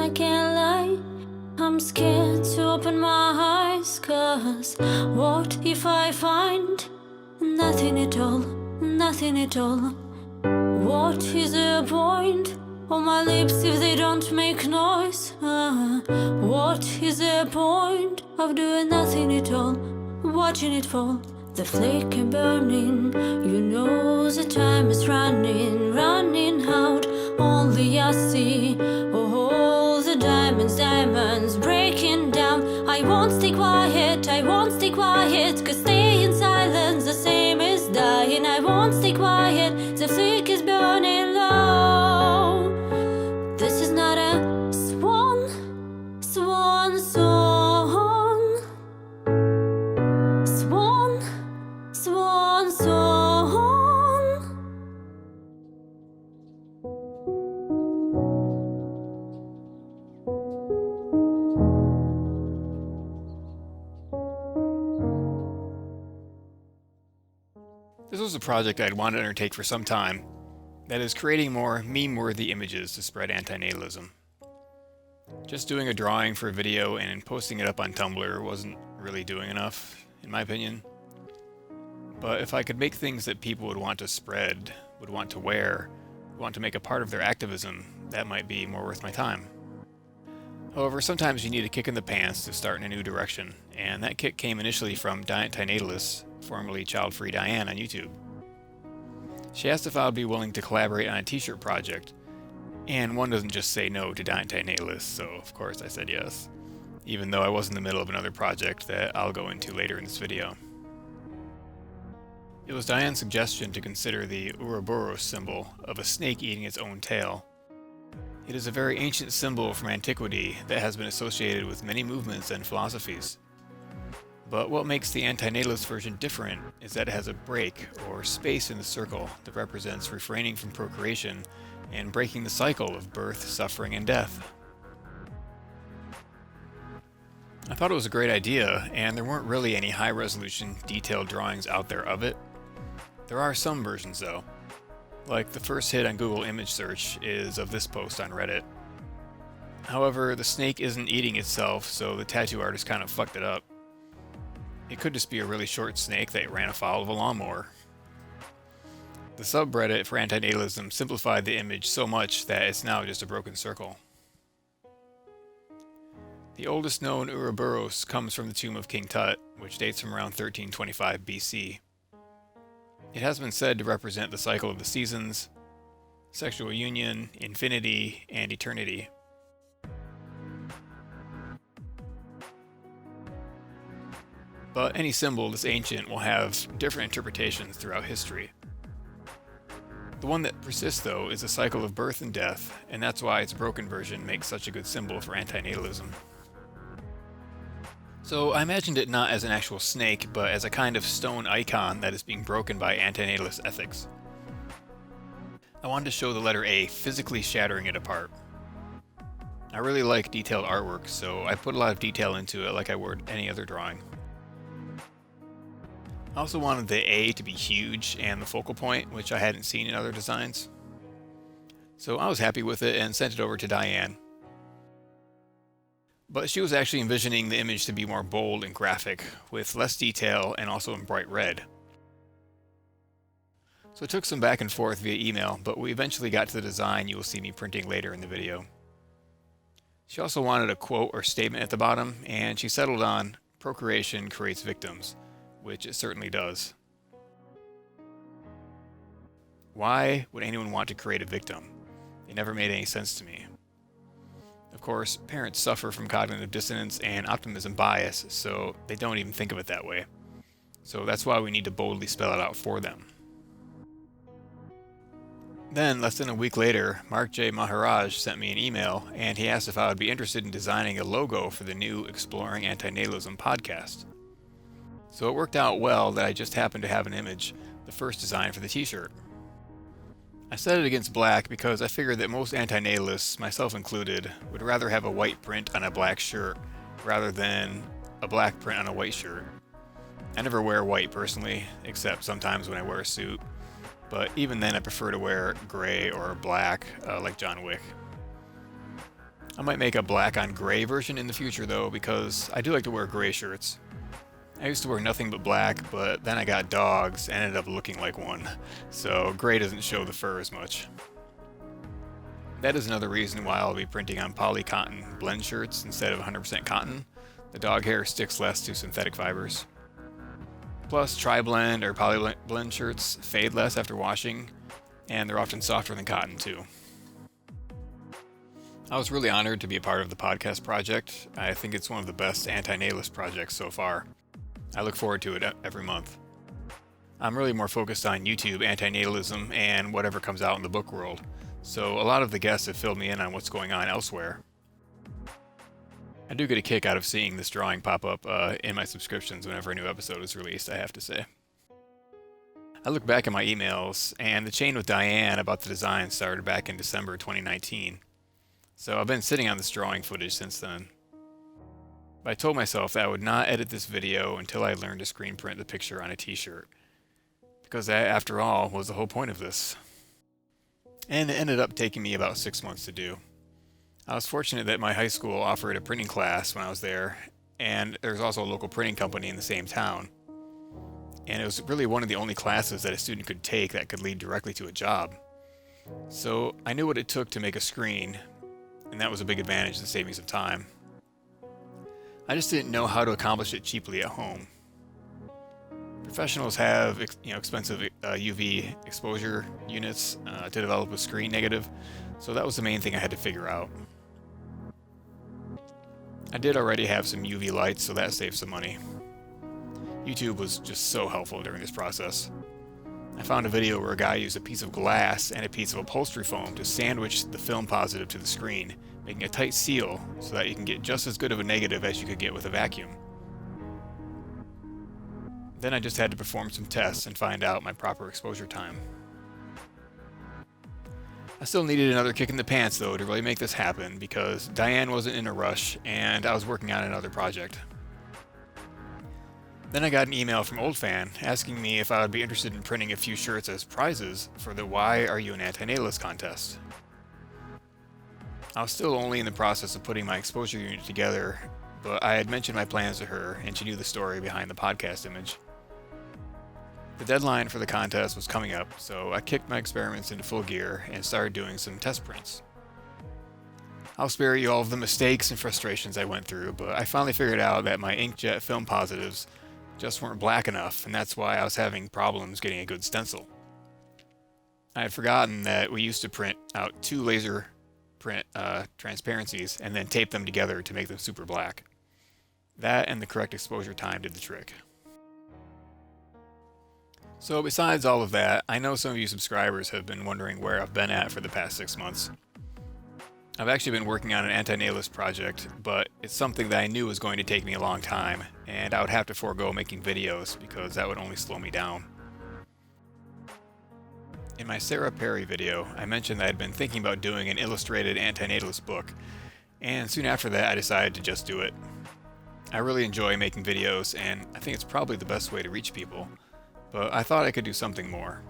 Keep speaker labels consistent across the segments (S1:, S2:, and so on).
S1: I can't lie. I'm scared to open my eyes, 'cause what if I find nothing at all, nothing at all? What is the point on my lips if they don't make noise? What is the point of doing nothing at all, watching it fall? The flake and burning, you know the time is running, running out. Only I see, oh, the diamonds breaking down. I won't stay quiet, I won't stay quiet, 'cause staying in silence the same as dying. I won't stay quiet, the flake is burning low. This is not a swan song. Swan song.
S2: This was a project I'd wanted to undertake for some time, that is, creating more meme-worthy images to spread antinatalism. Just doing a drawing for a video and posting it up on Tumblr wasn't really doing enough, in my opinion. But if I could make things that people would want to spread, would want to wear, would want to make a part of their activism, that might be more worth my time. However, sometimes you need a kick in the pants to start in a new direction, and that kick came initially from Diantinatalist, formerly Child Free Diane on YouTube. She asked if I would be willing to collaborate on a t-shirt project, and one doesn't just say no to Diantinatalist, so of course I said yes, even though I was in the middle of another project that I'll go into later in this video. It was Diane's suggestion to consider the Ouroboros symbol of a snake eating its own tail. It is a very ancient symbol from antiquity that has been associated with many movements and philosophies. But what makes the antinatalist version different is that it has a break, or space in the circle, that represents refraining from procreation and breaking the cycle of birth, suffering, and death. I thought it was a great idea, and there weren't really any high-resolution, detailed drawings out there of it. There are some versions though. Like the first hit on Google image search is of this post on Reddit. However, the snake isn't eating itself, so the tattoo artist kind of fucked it up. It could just be a really short snake that ran afoul of a lawnmower. The subreddit for antinatalism simplified the image so much that it's now just a broken circle. The oldest known Ouroboros comes from the tomb of King Tut, which dates from around 1325 BC. It has been said to represent the cycle of the seasons, sexual union, infinity, and eternity. But any symbol this ancient will have different interpretations throughout history. The one that persists, though, is the cycle of birth and death, and that's why its broken version makes such a good symbol for antinatalism. So I imagined it not as an actual snake, but as a kind of stone icon that is being broken by antinatalist ethics. I wanted to show the letter A physically shattering it apart. I really like detailed artwork, so I put a lot of detail into it like I would any other drawing. I also wanted the A to be huge and the focal point, which I hadn't seen in other designs. So I was happy with it and sent it over to Diane. But she was actually envisioning the image to be more bold and graphic, with less detail and also in bright red. So it took some back and forth via email, but we eventually got to the design you will see me printing later in the video. She also wanted a quote or statement at the bottom, and she settled on, "Procreation creates victims," which it certainly does. Why would anyone want to create a victim? It never made any sense to me. Of course, parents suffer from cognitive dissonance and optimism bias, so they don't even think of it that way. So that's why we need to boldly spell it out for them. Then, less than a week later, Mark J. Maharaj sent me an email, and he asked if I would be interested in designing a logo for the new Exploring Antinatalism Podcast. So it worked out well that I just happened to have an image, the first design for the t-shirt. I set it against black because I figured that most antinatalists, myself included, would rather have a white print on a black shirt rather than a black print on a white shirt. I never wear white personally, except sometimes when I wear a suit, but even then I prefer to wear gray or black like John Wick. I might make a black on gray version in the future though, because I do like to wear gray shirts. I used to wear nothing but black, but then I got dogs and ended up looking like one, so gray doesn't show the fur as much. That is another reason why I'll be printing on poly-cotton blend shirts instead of 100% cotton. The dog hair sticks less to synthetic fibers. Plus, tri-blend or poly-blend shirts fade less after washing, and they're often softer than cotton too. I was really honored to be a part of the podcast project. I think it's one of the best antinatalist projects so far. I look forward to it every month. I'm really more focused on YouTube antinatalism and whatever comes out in the book world, so a lot of the guests have filled me in on what's going on elsewhere. I do get a kick out of seeing this drawing pop up in my subscriptions whenever a new episode is released, I have to say. I look back at my emails, and the chain with Diane about the design started back in December 2019. So I've been sitting on this drawing footage since then. But I told myself that I would not edit this video until I learned to screen print the picture on a t-shirt. Because that, after all, was the whole point of this. And it ended up taking me about 6 months to do. I was fortunate that my high school offered a printing class when I was there, and there was also a local printing company in the same town. And it was really one of the only classes that a student could take that could lead directly to a job. So I knew what it took to make a screen, and that was a big advantage to save me some time. I just didn't know how to accomplish it cheaply at home. Professionals have expensive UV exposure units to develop a screen negative, so that was the main thing I had to figure out. I did already have some UV lights, so that saved some money. YouTube was just so helpful during this process. I found a video where a guy used a piece of glass and a piece of upholstery foam to sandwich the film positive to the screen, making a tight seal so that you can get just as good of a negative as you could get with a vacuum. Then I just had to perform some tests and find out my proper exposure time. I still needed another kick in the pants though to really make this happen because Diane wasn't in a rush and I was working on another project. Then I got an email from Old Fan asking me if I would be interested in printing a few shirts as prizes for the Why Are You an Antinatalist contest. I was still only in the process of putting my exposure unit together, but I had mentioned my plans to her and she knew the story behind the podcast image. The deadline for the contest was coming up, so I kicked my experiments into full gear and started doing some test prints. I'll spare you all of the mistakes and frustrations I went through, but I finally figured out that my inkjet film positives just weren't black enough, and that's why I was having problems getting a good stencil. I had forgotten that we used to print out 2 laser print transparencies and then tape them together to make them super black. That and the correct exposure time did the trick. So besides all of that, I know some of you subscribers have been wondering where I've been at for the past 6 months. I've actually been working on an antinatalist project, but it's something that I knew was going to take me a long time, and I would have to forego making videos because that would only slow me down. In my Sarah Perry video, I mentioned that I had been thinking about doing an illustrated antinatalist book, and soon after that I decided to just do it. I really enjoy making videos, and I think it's probably the best way to reach people, but I thought I could do something more.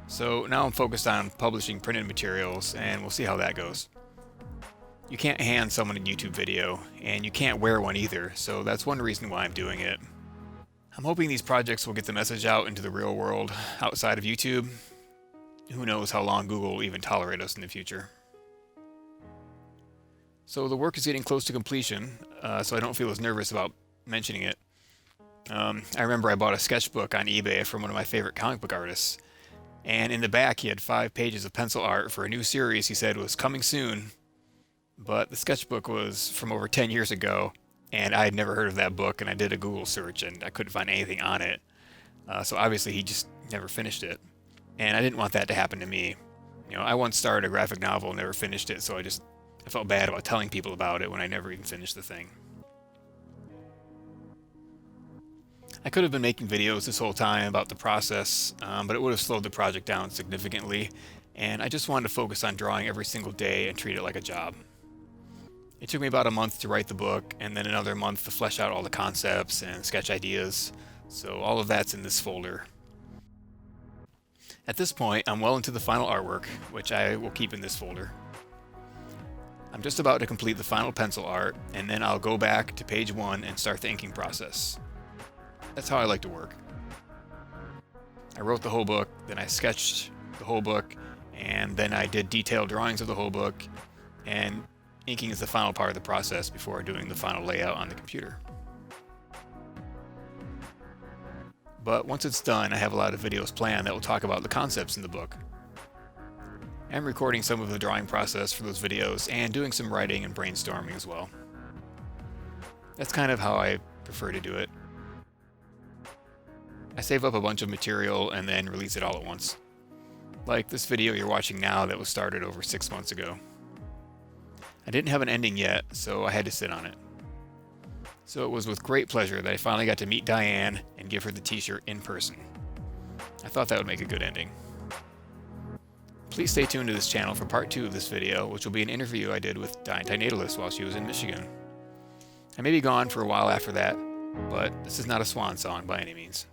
S2: So now I'm focused on publishing printed materials, and we'll see how that goes. You can't hand someone a YouTube video, and you can't wear one either, so that's one reason why I'm doing it. I'm hoping these projects will get the message out into the real world outside of YouTube. Who knows how long Google will even tolerate us in the future. So the work is getting close to completion, so I don't feel as nervous about mentioning it. I remember I bought a sketchbook on eBay from one of my favorite comic book artists, and in the back he had 5 pages of pencil art for a new series he said was coming soon. But the sketchbook was from over 10 years ago, and I had never heard of that book, and I did a Google search, and I couldn't find anything on it. So obviously he just never finished it. And I didn't want that to happen to me. I once started a graphic novel and never finished it, so I felt bad about telling people about it when I never even finished the thing. I could have been making videos this whole time about the process, but it would have slowed the project down significantly, and I just wanted to focus on drawing every single day and treat it like a job. It took me about a month to write the book, and then another month to flesh out all the concepts and sketch ideas, so all of that's in this folder. At this point, I'm well into the final artwork, which I will keep in this folder. I'm just about to complete the final pencil art, and then I'll go back to page 1 and start the inking process. That's how I like to work. I wrote the whole book, then I sketched the whole book, and then I did detailed drawings of the whole book, and inking is the final part of the process before doing the final layout on the computer. But once it's done, I have a lot of videos planned that will talk about the concepts in the book. I'm recording some of the drawing process for those videos and doing some writing and brainstorming as well. That's kind of how I prefer to do it. I save up a bunch of material and then release it all at once. Like this video you're watching now that was started over 6 months ago. I didn't have an ending yet, so I had to sit on it. So it was with great pleasure that I finally got to meet Diane and give her the t-shirt in person. I thought that would make a good ending. Please stay tuned to this channel for part 2 of this video, which will be an interview I did with Diantinatalist while she was in Michigan. I may be gone for a while after that, but this is not a Swan song by any means.